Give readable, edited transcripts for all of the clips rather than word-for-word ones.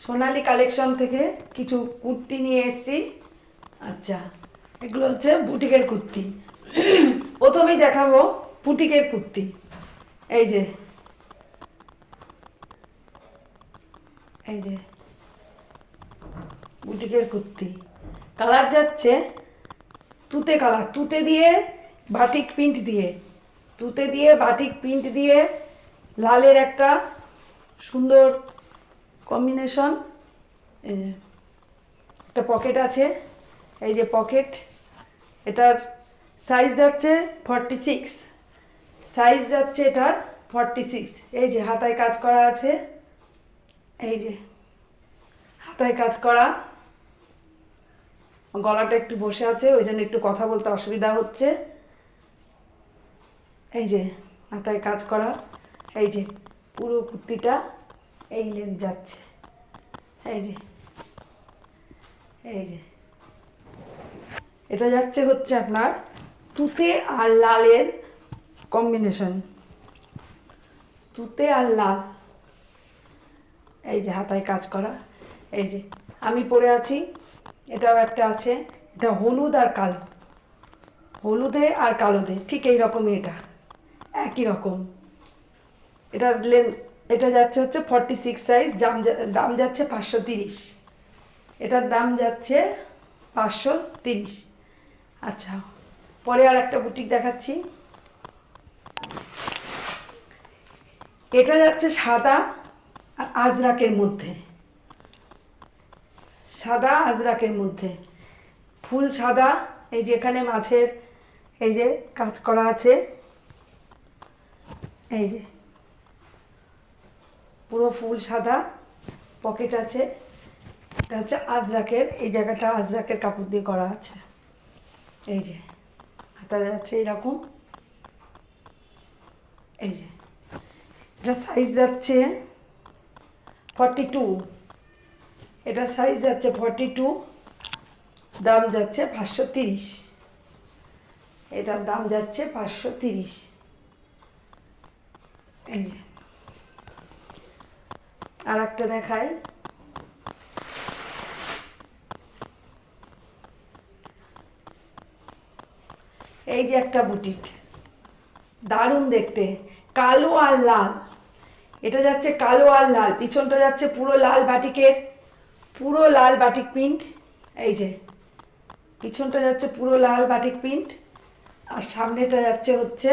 সোনালি collection থেকে কিছু কুর্তি নিয়ে এসেছি। আচ্ছা, এগুলো হচ্ছে বুটিকের কুর্তি। প্রথমেই দেখাবো বুটিকের কুর্তি। এই যে এই যে বুটিকের কুর্তি, কালার যাচ্ছে তুতে কালার, তুতে দিয়ে বাটিক প্রিন্ট দিয়ে, তুতে দিয়ে বাটিক প্রিন্ট দিয়ে লালের একটা সুন্দর কম্বিনেশন। একটা পকেট আছে, এই যে পকেট। এটার সাইজ যাচ্ছে 46, সাইজ যাচ্ছে এটার 46। এই যে হাতায় কাজ করা আছে, এই যে হাতায় কাজ করা। গলাটা একটু বসে আছে, ওই জন্য একটু কথা বলতে অসুবিধা হচ্ছে। এই যে হাতায় কাজ করা, এই যে পুরো কুর্তিটা এই লেন্থ যাচ্ছে। এই যে এই যে এটা যাচ্ছে হচ্ছে আপনার তুতে আর লালের কম্বিনেশন, তুতে আর লাল। এই যে হাতায় কাজ করা, এই যে আমি পরে আছি, এটাও একটা আছে। এটা হলুদ আর কালো, হলুদে আর কালোতে ঠিক এই রকমই, এটা একই রকম। এটার লেন্থ, এটা যাচ্ছে হচ্ছে 46 সাইজ। দাম যাচ্ছে 530। এটার দাম যাচ্ছে 530। আচ্ছা, পরে আর একটা বুটিক দেখাচ্ছি। এটা যাচ্ছে সাদা আর আজরাকের মধ্যে, সাদা আজরাকের মধ্যে, ফুল সাদা। এই যে এখানে মাছের এই যে কাজ করা আছে, এই যে পুরো ফুল সাদা, পকেট আছে। এটা হচ্ছে আজরাকের, এই জায়গাটা আজরাকের কাপড় দিয়ে করা আছে। এই যে হাতা যাচ্ছে এরকম। এই যে এটা সাইজ যাচ্ছে 42, এটা সাইজ যাচ্ছে 42, দাম যাচ্ছে 530। এটার দাম যাচ্ছে 530। এই যে আর একটা দেখাই। এই যে একটা বুটিক, দারুণ দেখতে, কালো আর লাল। এটা যাচ্ছে কালো আর লাল, পিছনটা যাচ্ছে পুরো লাল বাটিকের, পুরো লাল বাটিক প্রিন্ট। এই যে পিছনটা যাচ্ছে পুরো লাল বাটিক প্রিন্ট, আর সামনেটা যাচ্ছে হচ্ছে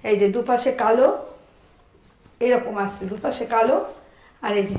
এই যে দুপাশে কালো, এরকম আসছে দুপাশে কালো। আর এই যে